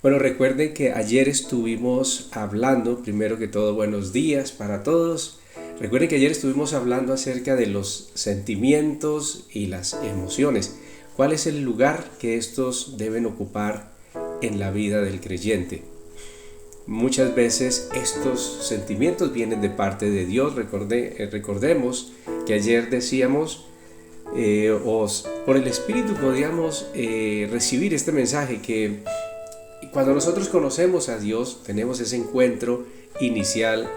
Bueno, recuerden que ayer estuvimos hablando, primero que todo, buenos días para todos. Recuerden que ayer estuvimos hablando acerca de los sentimientos y las emociones. ¿Cuál es el lugar que estos deben ocupar en la vida del creyente? Muchas veces estos sentimientos vienen de parte de Dios. Recordemos que ayer decíamos, por el Espíritu podíamos recibir este mensaje que cuando nosotros conocemos a Dios, tenemos ese encuentro inicial,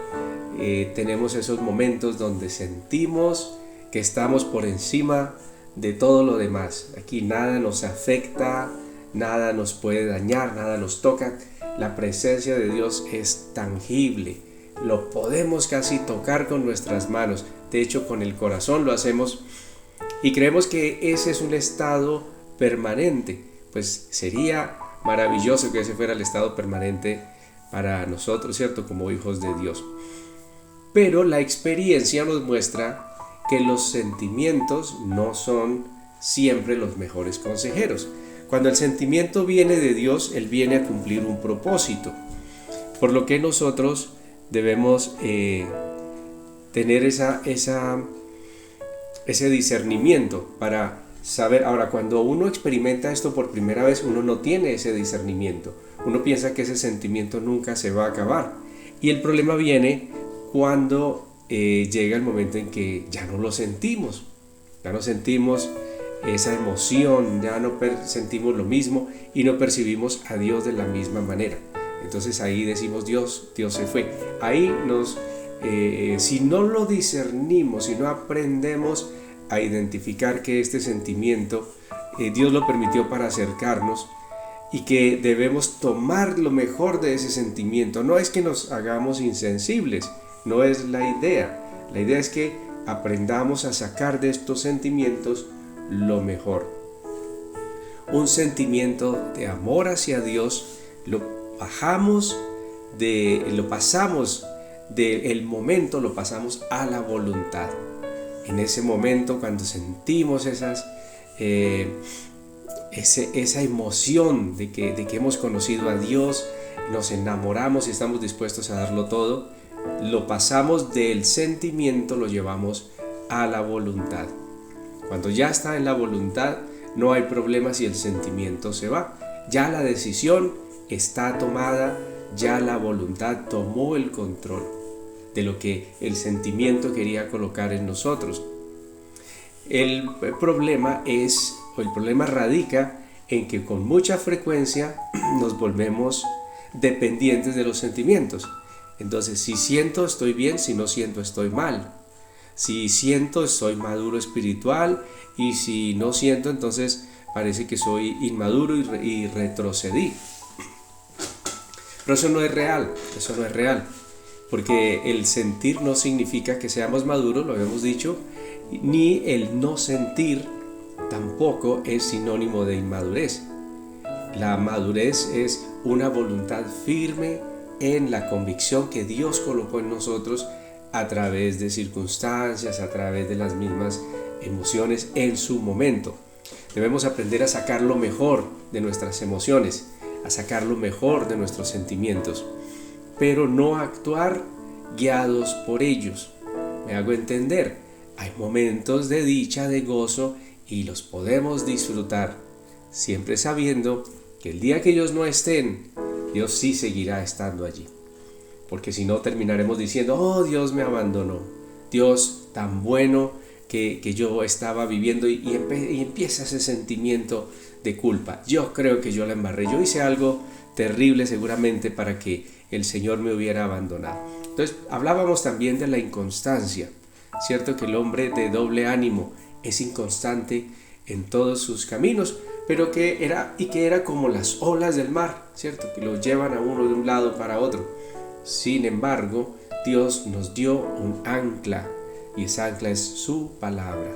tenemos esos momentos donde sentimos que estamos por encima de todo lo demás. Aquí nada nos afecta, nada nos puede dañar, nada nos toca. La presencia de Dios es tangible, lo podemos casi tocar con nuestras manos. De hecho, con el corazón lo hacemos y creemos que ese es un estado permanente. Pues sería maravilloso que ese fuera el estado permanente para nosotros, ¿cierto? Como hijos de Dios. Pero la experiencia nos muestra que los sentimientos no son siempre los mejores consejeros. Cuando el sentimiento viene de Dios, Él viene a cumplir un propósito. Por lo que nosotros debemos tener ese discernimiento para saber. Ahora, cuando uno experimenta esto por primera vez, uno no tiene ese discernimiento. Uno piensa que ese sentimiento nunca se va a acabar. Y el problema viene cuando llega el momento en que ya no lo sentimos. Ya no sentimos esa emoción, ya no sentimos lo mismo y no percibimos a Dios de la misma manera. Entonces ahí decimos Dios se fue. Ahí si no lo discernimos, si no aprendemos a identificar que este sentimiento Dios lo permitió para acercarnos y que debemos tomar lo mejor de ese sentimiento. No es que nos hagamos insensibles, no es la idea. La idea es que aprendamos a sacar de estos sentimientos lo mejor. Un sentimiento de amor hacia Dios lo pasamos del momento, lo pasamos a la voluntad. En ese momento, cuando sentimos esa emoción de que hemos conocido a Dios, nos enamoramos y estamos dispuestos a darlo todo, lo pasamos del sentimiento, lo llevamos a la voluntad. Cuando ya está en la voluntad, no hay problema si el sentimiento se va. Ya la decisión está tomada, ya la voluntad tomó el control de lo que el sentimiento quería colocar en nosotros. El problema radica en que con mucha frecuencia nos volvemos dependientes de los sentimientos. Entonces, si siento, estoy bien; si no siento, estoy mal. Si siento, soy maduro espiritual, y si no siento, entonces parece que soy inmaduro y retrocedí. Pero eso no es real, porque el sentir no significa que seamos maduros, lo habíamos dicho, ni el no sentir tampoco es sinónimo de inmadurez. La madurez es una voluntad firme en la convicción que Dios colocó en nosotros a través de circunstancias, a través de las mismas emociones en su momento. Debemos aprender a sacar lo mejor de nuestras emociones, a sacar lo mejor de nuestros sentimientos, pero no actuar guiados por ellos. Me hago entender, hay momentos de dicha, de gozo, y los podemos disfrutar, siempre sabiendo que el día que ellos no estén, Dios sí seguirá estando allí. Porque si no, terminaremos diciendo: oh, Dios me abandonó, Dios tan bueno que yo estaba viviendo, y empieza ese sentimiento de culpa. Yo creo que yo la embarré, yo hice algo terrible seguramente para que el Señor me hubiera abandonado. Entonces hablábamos también de la inconstancia, cierto que el hombre de doble ánimo es inconstante en todos sus caminos, pero que era como las olas del mar, cierto, que lo llevan a uno de un lado para otro. Sin embargo, Dios nos dio un ancla, y esa ancla es su palabra.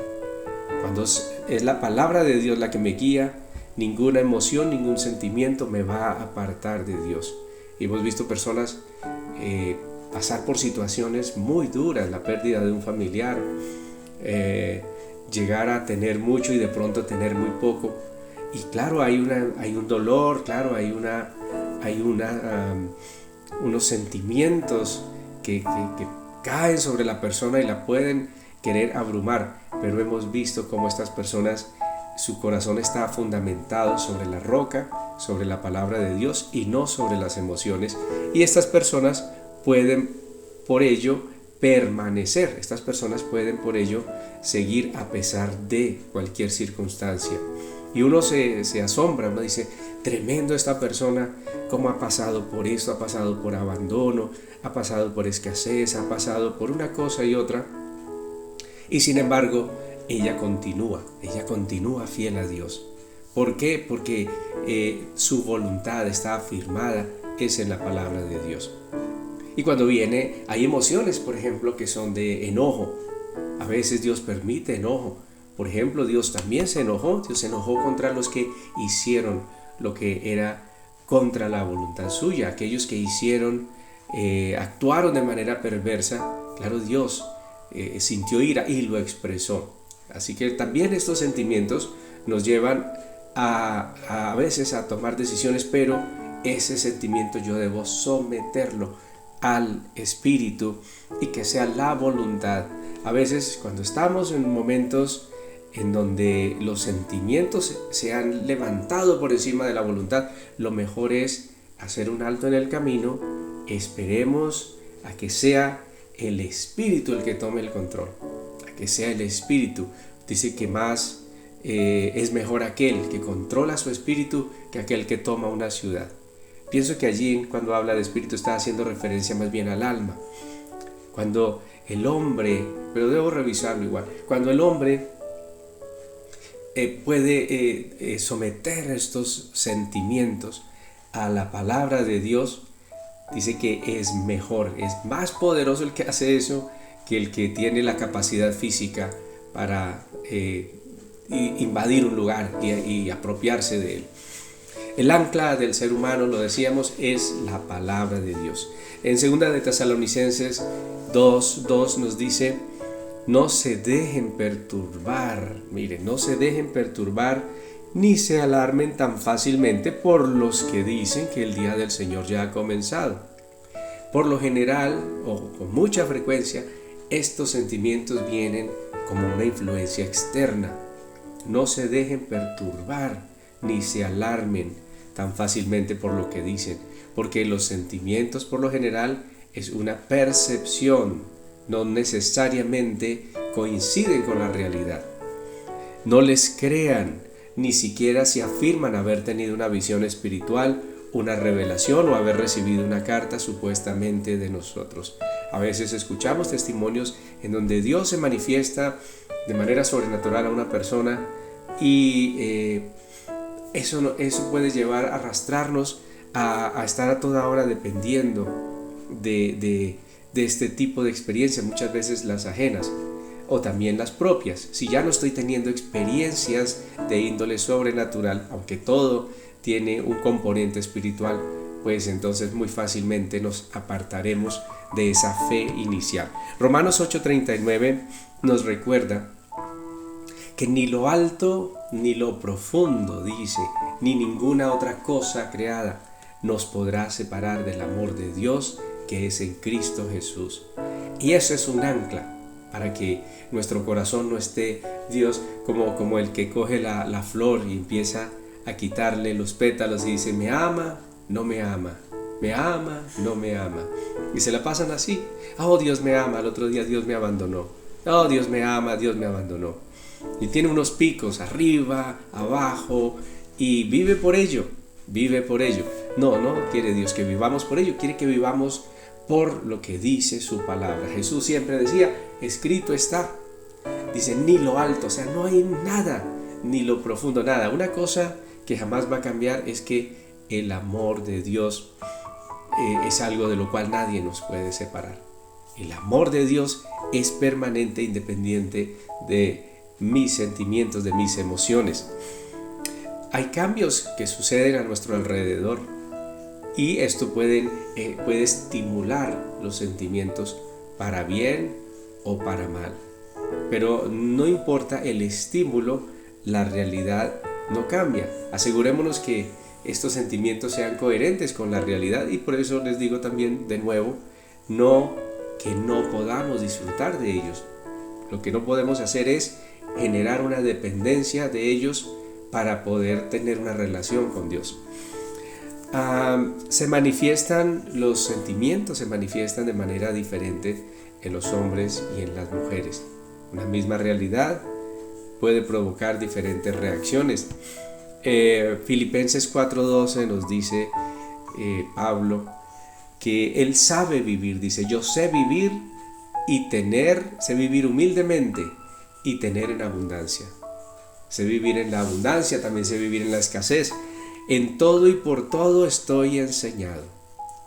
Cuando es la palabra de Dios la que me guía, ninguna emoción, ningún sentimiento me va a apartar de Dios. Y hemos visto personas pasar por situaciones muy duras, la pérdida de un familiar, llegar a tener mucho y de pronto tener muy poco. Y claro, hay un dolor, claro, hay hay unos sentimientos que caen sobre la persona y la pueden querer abrumar, pero hemos visto cómo estas personas, su corazón está fundamentado sobre la roca, sobre la palabra de Dios y no sobre las emociones, y estas personas pueden por ello permanecer, estas personas pueden por ello seguir a pesar de cualquier circunstancia. Y uno se asombra, uno dice, tremendo esta persona, cómo ha pasado por esto, ha pasado por abandono, ha pasado por escasez, ha pasado por una cosa y otra, y sin embargo ella continúa fiel a Dios. ¿Por qué? Porque su voluntad está afirmada es en la palabra de Dios. Y cuando hay emociones, por ejemplo, que son de enojo. A veces Dios permite enojo. Por ejemplo, Dios también se enojó. Dios se enojó contra los que hicieron lo que era contra la voluntad suya. Aquellos que actuaron de manera perversa. Claro, Dios sintió ira y lo expresó. Así que también estos sentimientos nos llevan a veces a tomar decisiones, pero ese sentimiento yo debo someterlo al Espíritu y que sea la voluntad. A veces cuando estamos en momentos en donde los sentimientos se han levantado por encima de la voluntad, lo mejor es hacer un alto en el camino, esperemos a que sea el Espíritu el que tome el control, a que sea el Espíritu. Dice que más es mejor aquel que controla su espíritu que aquel que toma una ciudad. Pienso que allí, cuando habla de espíritu, está haciendo referencia más bien al alma. Cuando el hombre, pero debo revisarlo igual, cuando el hombre puede someter estos sentimientos a la palabra de Dios, dice que es mejor, es más poderoso el que hace eso que el que tiene la capacidad física para invadir un lugar y apropiarse de él. El ancla del ser humano, lo decíamos, es la palabra de Dios. En 2 de Tesalonicenses 2:2 nos dice: no se dejen perturbar, miren, no se dejen perturbar ni se alarmen tan fácilmente por los que dicen que el día del Señor ya ha comenzado. Por lo general, o con mucha frecuencia, estos sentimientos vienen como una influencia externa. No se dejen perturbar ni se alarmen tan fácilmente por lo que dicen, porque los sentimientos por lo general es una percepción, no necesariamente coinciden con la realidad. No les crean, ni siquiera si afirman haber tenido una visión espiritual, una revelación o haber recibido una carta supuestamente de nosotros. A veces escuchamos testimonios en donde Dios se manifiesta de manera sobrenatural a una persona y eso puede llevar a arrastrarnos a estar a toda hora dependiendo de este tipo de experiencias, muchas veces las ajenas o también las propias. Si ya no estoy teniendo experiencias de índole sobrenatural, aunque todo tiene un componente espiritual, pues entonces muy fácilmente nos apartaremos de esa fe inicial. Romanos 8:39 nos recuerda que ni lo alto ni lo profundo, dice, ni ninguna otra cosa creada nos podrá separar del amor de Dios que es en Cristo Jesús. Y eso es un ancla para que nuestro corazón no esté, Dios, como el que coge la flor y empieza a quitarle los pétalos y dice: me ama, no me ama, me ama, no me ama. Y se la pasan así: oh, Dios me ama, el otro día Dios me abandonó. Oh, Dios me ama, Dios me abandonó. Y tiene unos picos arriba, abajo, y vive por ello. No quiere Dios que vivamos por ello, quiere que vivamos por lo que dice su palabra. Jesús siempre decía: escrito está. Dice: ni lo alto, o sea, no hay nada, ni lo profundo, nada. Una cosa que jamás va a cambiar es que el amor de Dios es algo de lo cual nadie nos puede separar. El amor de Dios es permanente, independiente de mis sentimientos, de mis emociones. Hay cambios que suceden a nuestro alrededor y esto puede estimular los sentimientos para bien o para mal. Pero no importa el estímulo, la realidad no cambia. Asegurémonos que estos sentimientos sean coherentes con la realidad, y por eso les digo también de nuevo, no que no podamos disfrutar de ellos. Lo que no podemos hacer es generar una dependencia de ellos para poder tener una relación con Dios. Se manifiestan los sentimientos, se manifiestan de manera diferente en los hombres y en las mujeres. Una misma realidad puede provocar diferentes reacciones. Filipenses 4:12 nos dice Pablo que él sabe vivir, dice: yo sé vivir y sé vivir humildemente y tener en abundancia. Sé vivir en la abundancia, también sé vivir en la escasez. En todo y por todo estoy enseñado.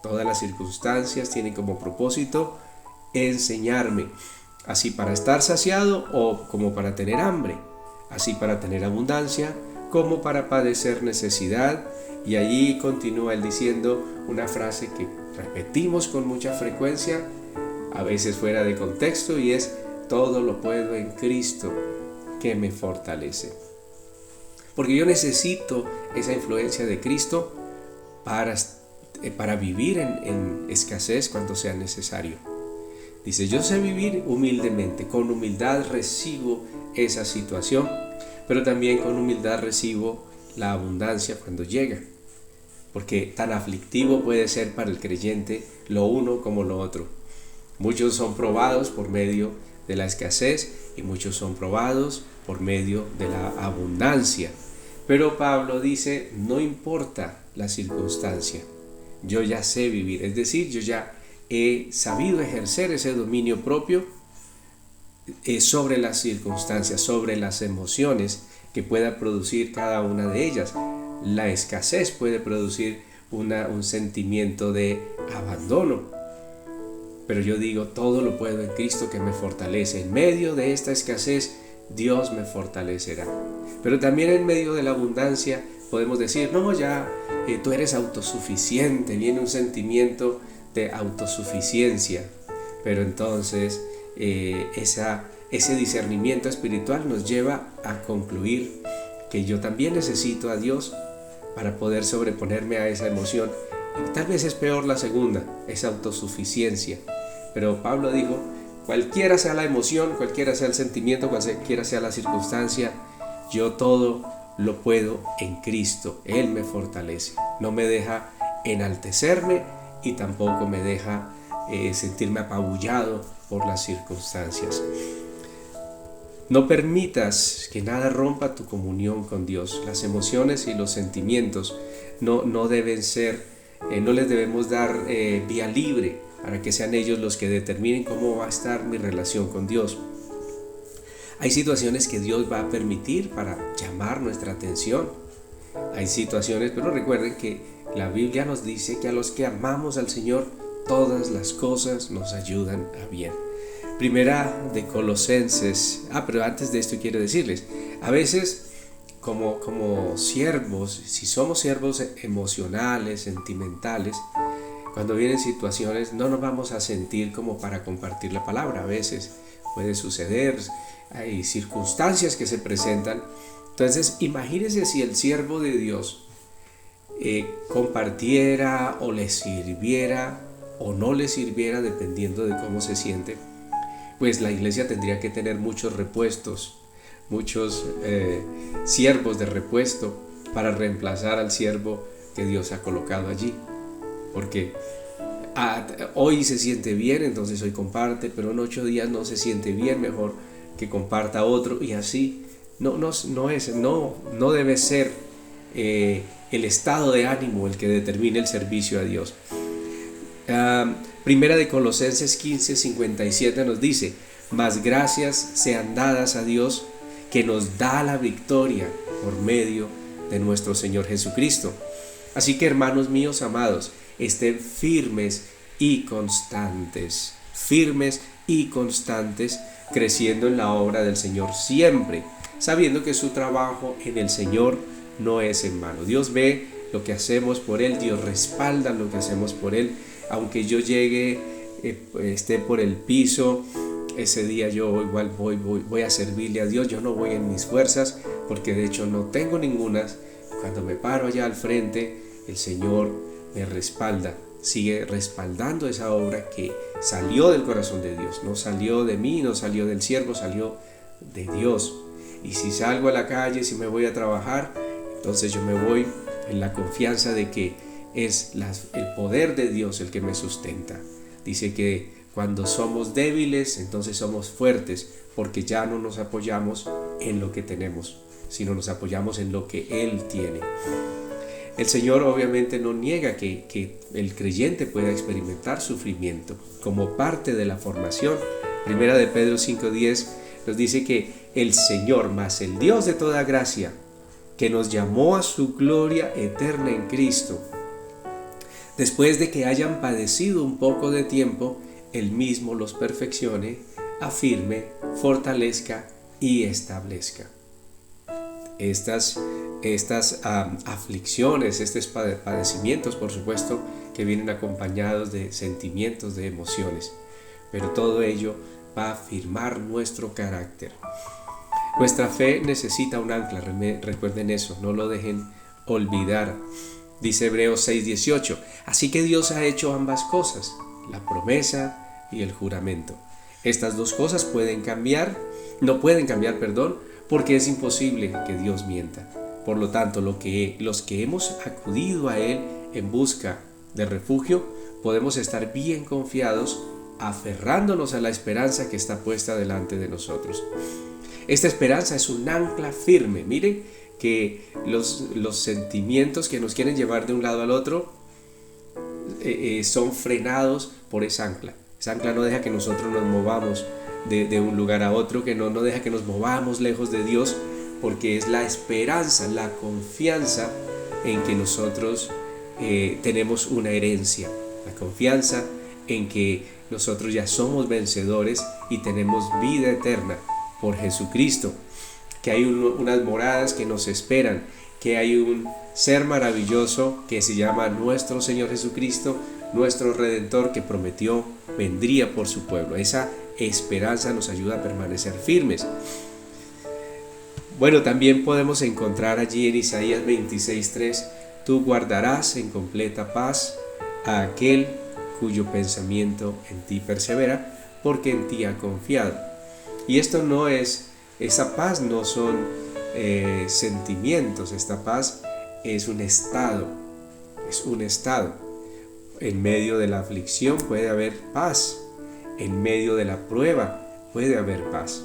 Todas las circunstancias tienen como propósito enseñarme, así para estar saciado o como para tener hambre, así para tener abundancia como para padecer necesidad. Y allí continúa él diciendo una frase que repetimos con mucha frecuencia, a veces fuera de contexto, y es: todo lo puedo en Cristo que me fortalece. Porque yo necesito esa influencia de Cristo para vivir en escasez cuando sea necesario. Dice: yo sé vivir humildemente, con humildad recibo esa situación, pero también con humildad recibo la abundancia cuando llega. Porque tan aflictivo puede ser para el creyente lo uno como lo otro. Muchos son probados por medio de la escasez y muchos son probados por medio de la abundancia. Pero Pablo dice: no importa la circunstancia, yo ya sé vivir, es decir, yo ya he sabido ejercer ese dominio propio sobre las circunstancias, sobre las emociones que pueda producir cada una de ellas. La escasez puede producir un sentimiento de abandono, pero yo digo: todo lo puedo en Cristo que me fortalece. En medio de esta escasez, Dios me fortalecerá. Pero también en medio de la abundancia podemos decir: no, ya tú eres autosuficiente. Viene un sentimiento de autosuficiencia, pero entonces ese discernimiento espiritual nos lleva a concluir que yo también necesito a Dios para poder sobreponerme a esa emoción. Y tal vez es peor la segunda, esa autosuficiencia. Pero Pablo dijo: cualquiera sea la emoción, cualquiera sea el sentimiento, cualquiera sea la circunstancia, yo todo lo puedo en Cristo. Él me fortalece, no me deja enaltecerme y tampoco me deja sentirme apabullado por las circunstancias. No permitas que nada rompa tu comunión con Dios. Las emociones y los sentimientos no deben ser, no les debemos dar vía libre para que sean ellos los que determinen cómo va a estar mi relación con Dios. Hay situaciones que Dios va a permitir para llamar nuestra atención. Hay situaciones, pero recuerden que la Biblia nos dice que a los que amamos al Señor, todas las cosas nos ayudan a bien. Primera de Colosenses. Pero antes de esto quiero decirles, a veces como siervos, si somos siervos emocionales, sentimentales, cuando vienen situaciones no nos vamos a sentir como para compartir la palabra. A veces puede suceder, hay circunstancias que se presentan. Entonces imagínense si el siervo de Dios compartiera o le sirviera o no le sirviera, dependiendo de cómo se siente. Pues la iglesia tendría que tener muchos repuestos, muchos siervos de repuesto para reemplazar al siervo que Dios ha colocado allí. Porque hoy se siente bien, entonces hoy comparte, pero en 8 días no se siente bien, mejor que comparta otro, y así. No debe ser el estado de ánimo el que determine el servicio a Dios. Primera de Colosenses 15:57 nos dice: mas gracias sean dadas a Dios, que nos da la victoria por medio de nuestro Señor Jesucristo. Así que, hermanos míos amados, estén firmes y constantes, creciendo en la obra del Señor siempre, sabiendo que su trabajo en el Señor no es en vano. Dios ve lo que hacemos por Él, Dios respalda lo que hacemos por Él. Aunque yo llegue, esté por el piso, ese día yo igual voy a servirle a Dios. Yo no voy en mis fuerzas, porque de hecho no tengo ningunas, Cuando me paro allá al frente, el Señor me respalda, sigue respaldando esa obra que salió del corazón de Dios. No salió de mí, no salió del siervo, salió de Dios. Y si salgo a la calle, si me voy a trabajar, entonces yo me voy en la confianza de que es el poder de Dios el que me sustenta. Dice que cuando somos débiles, entonces somos fuertes, porque ya no nos apoyamos en lo que tenemos, sino nos apoyamos en lo que Él tiene. El Señor obviamente no niega que el creyente pueda experimentar sufrimiento como parte de la formación. Primera de Pedro 5:10 nos dice que el Señor, más el Dios de toda gracia, que nos llamó a su gloria eterna en Cristo, después de que hayan padecido un poco de tiempo, Él mismo los perfeccione, afirme, fortalezca y establezca. Estas aflicciones, estos padecimientos, por supuesto, que vienen acompañados de sentimientos, de emociones, pero todo ello va a afirmar nuestro carácter. Nuestra fe necesita un ancla, recuerden eso, no lo dejen olvidar. Dice Hebreos 6:18, así que Dios ha hecho ambas cosas, la promesa y el juramento. Estas dos cosas no pueden cambiar, porque es imposible que Dios mienta. Por lo tanto, los que hemos acudido a Él en busca de refugio, podemos estar bien confiados, aferrándonos a la esperanza que está puesta delante de nosotros. Esta esperanza es un ancla firme. Miren que los sentimientos que nos quieren llevar de un lado al otro son frenados por esa ancla. Esa ancla no deja que nosotros nos movamos de un lugar a otro, que no deja que nos movamos lejos de Dios, porque es la esperanza, la confianza en que nosotros tenemos una herencia, la confianza en que nosotros ya somos vencedores y tenemos vida eterna por Jesucristo, que hay unas moradas que nos esperan, que hay un ser maravilloso que se llama nuestro Señor Jesucristo, nuestro Redentor, que prometió vendría por su pueblo. Esa esperanza nos ayuda a permanecer firmes. Bueno, también podemos encontrar allí en Isaías 26:3, tú guardarás en completa paz a aquel cuyo pensamiento en ti persevera, porque en ti ha confiado. Y esto no es, esa paz no son sentimientos, esta paz es un estado, En medio de la aflicción puede haber paz, en medio de la prueba puede haber paz.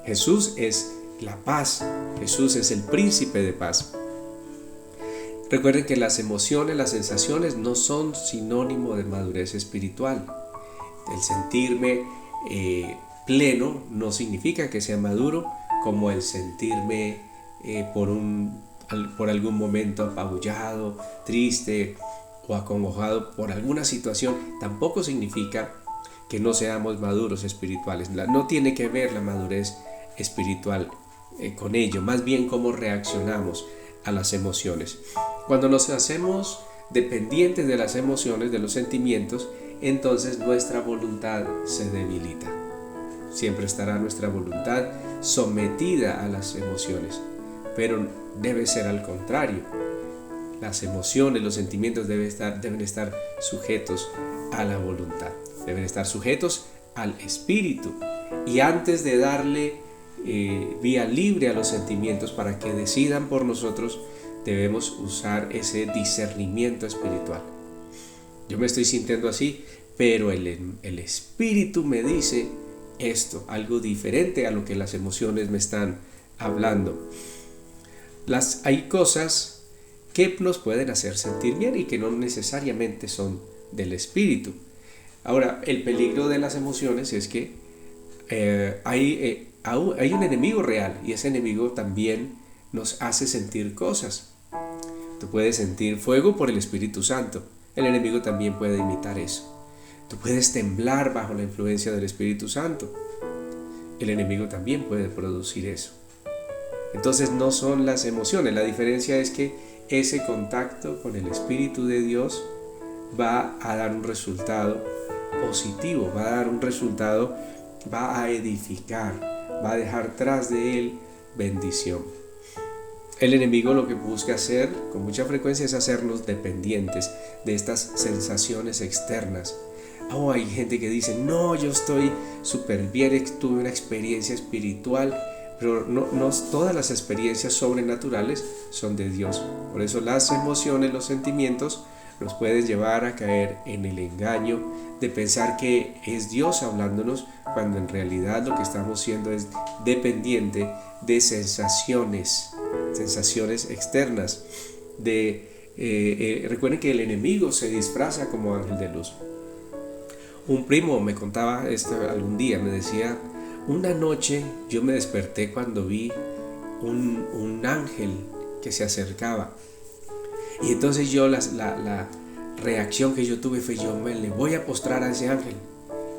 Jesús es la paz, Jesús es el príncipe de paz. Recuerden que las emociones, las sensaciones no son sinónimo de madurez espiritual. El sentirme pleno no significa que sea maduro, como el sentirme por algún momento apabullado, triste o acongojado por alguna situación, tampoco significa que no seamos maduros espirituales. No tiene que ver la madurez espiritual con ello, más bien cómo reaccionamos a las emociones. Cuando nos hacemos dependientes de las emociones, de los sentimientos, entonces nuestra voluntad se debilita. Siempre estará nuestra voluntad sometida a las emociones, pero debe ser al contrario. Las emociones, los sentimientos deben estar sujetos a la voluntad, deben estar sujetos al espíritu. Y antes de darle vía libre a los sentimientos para que decidan por nosotros, debemos usar ese discernimiento espiritual. Yo me estoy sintiendo así, pero el espíritu me dice esto, algo diferente a lo que las emociones me están hablando. Hay cosas que nos pueden hacer sentir bien y que no necesariamente son del espíritu. Ahora, el peligro de las emociones es que hay un enemigo real, y ese enemigo también nos hace sentir cosas. Tú puedes sentir fuego por el Espíritu Santo, el enemigo también puede imitar eso. Tú puedes temblar bajo la influencia del Espíritu Santo, el enemigo también puede producir eso. Entonces no son las emociones, la diferencia es que ese contacto con el Espíritu de Dios va a dar un resultado positivo, va a edificar, va a dejar tras de él bendición. El enemigo lo que busca hacer con mucha frecuencia es hacernos dependientes de estas sensaciones externas. Hay gente que dice, no, yo estoy súper bien, tuve una experiencia espiritual, pero no todas las experiencias sobrenaturales son de Dios. Por eso las emociones, los sentimientos nos pueden llevar a caer en el engaño de pensar que es Dios hablándonos, cuando en realidad lo que estamos siendo es dependiente de sensaciones externas. Recuerden que el enemigo se disfraza como ángel de luz. Un primo me contaba esto algún día, me decía, una noche yo me desperté cuando vi un ángel que se acercaba. Y entonces yo la reacción que yo tuve fue, le voy a postrar a ese ángel.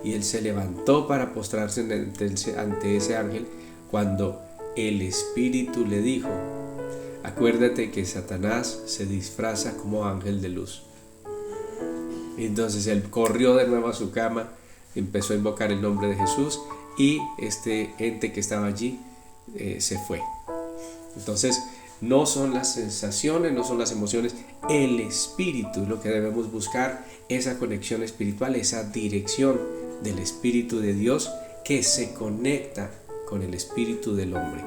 Y él se levantó para postrarse ante ese ángel, cuando el Espíritu le dijo, acuérdate que Satanás se disfraza como ángel de luz. Y entonces él corrió de nuevo a su cama, empezó a invocar el nombre de Jesús, y este ente que estaba allí se fue. Entonces no son las sensaciones, no son las emociones, el espíritu lo que debemos buscar, esa conexión espiritual, esa dirección del Espíritu de Dios que se conecta con el espíritu del hombre.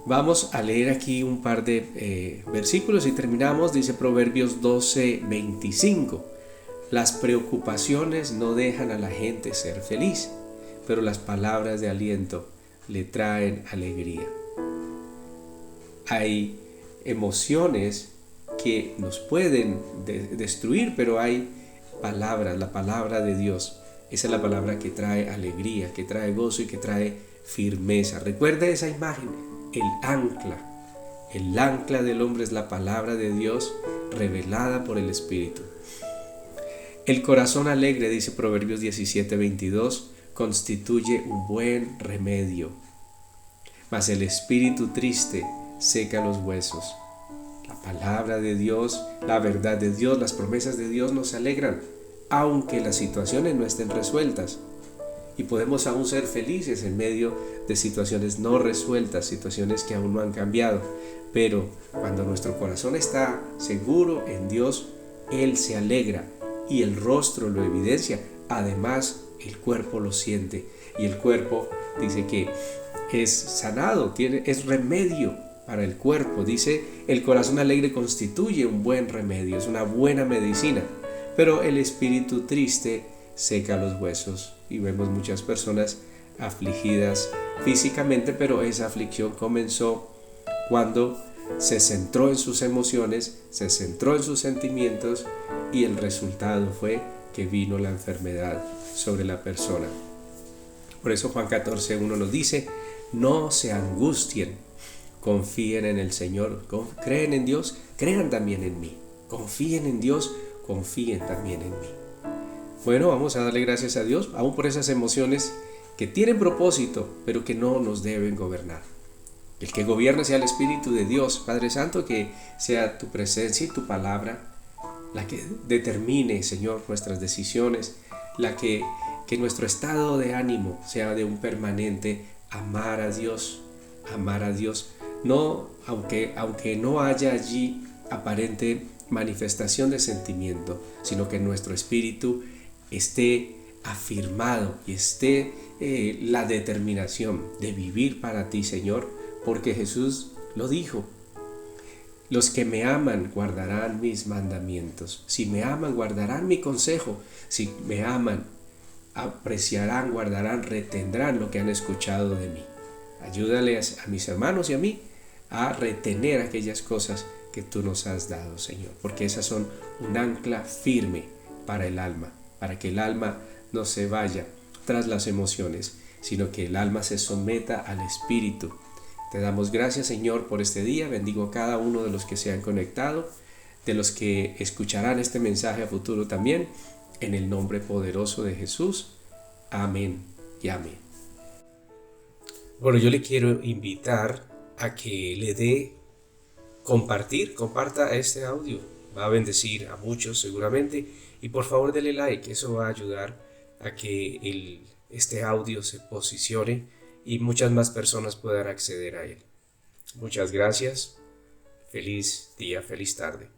Vamos a leer aquí un par de versículos y terminamos. Dice Proverbios 12:25. Las preocupaciones no dejan a la gente ser feliz, pero las palabras de aliento le traen alegría. Hay emociones que nos pueden destruir, pero hay palabras, la palabra de Dios. Esa es la palabra que trae alegría, que trae gozo y que trae firmeza. Recuerda esa imagen, el ancla. El ancla del hombre es la palabra de Dios revelada por el Espíritu. El corazón alegre, dice Proverbios 17:22, constituye un buen remedio, mas el espíritu triste seca los huesos. La palabra de Dios, la verdad de Dios, las promesas de Dios nos alegran, aunque las situaciones no estén resueltas. Y podemos aún ser felices en medio de situaciones no resueltas, situaciones que aún no han cambiado. Pero cuando nuestro corazón está seguro en Dios, Él se alegra y el rostro lo evidencia. Además, el cuerpo lo siente, y el cuerpo dice que es sanado, es remedio para el cuerpo. Dice, el corazón alegre constituye un buen remedio, es una buena medicina, pero el espíritu triste seca los huesos. Y vemos muchas personas afligidas físicamente, pero esa aflicción comenzó cuando se centró en sus emociones, se centró en sus sentimientos, y el resultado fue que vino la enfermedad sobre la persona. Por eso Juan 14:1 nos dice, no se angustien, confíen en el Señor, creen en Dios, crean también en mí, confíen en Dios, confíen también en mí. Bueno, vamos a darle gracias a Dios, aún por esas emociones que tienen propósito, pero que no nos deben gobernar. El que gobierne sea el Espíritu de Dios. Padre Santo, que sea tu presencia y tu palabra la que determine, Señor, nuestras decisiones, que nuestro estado de ánimo sea de un permanente amar a Dios, no, aunque no haya allí aparente manifestación de sentimiento, sino que nuestro espíritu esté afirmado y esté la determinación de vivir para ti, Señor, porque Jesús lo dijo. Los que me aman guardarán mis mandamientos. Si me aman, guardarán mi consejo. Si me aman, apreciarán, guardarán, retendrán lo que han escuchado de mí. Ayúdale a mis hermanos y a mí a retener aquellas cosas que tú nos has dado, Señor, porque esas son un ancla firme para el alma, para que el alma no se vaya tras las emociones, sino que el alma se someta al Espíritu. Te damos gracias, Señor, por este día. Bendigo a cada uno de los que se han conectado, de los que escucharán este mensaje a futuro también, en el nombre poderoso de Jesús. Amén y amén. Bueno, yo le quiero invitar a que le dé comparta este audio. Va a bendecir a muchos seguramente, y por favor dele like, eso va a ayudar a que este audio se posicione y muchas más personas puedan acceder a él. Muchas gracias. Feliz día, feliz tarde.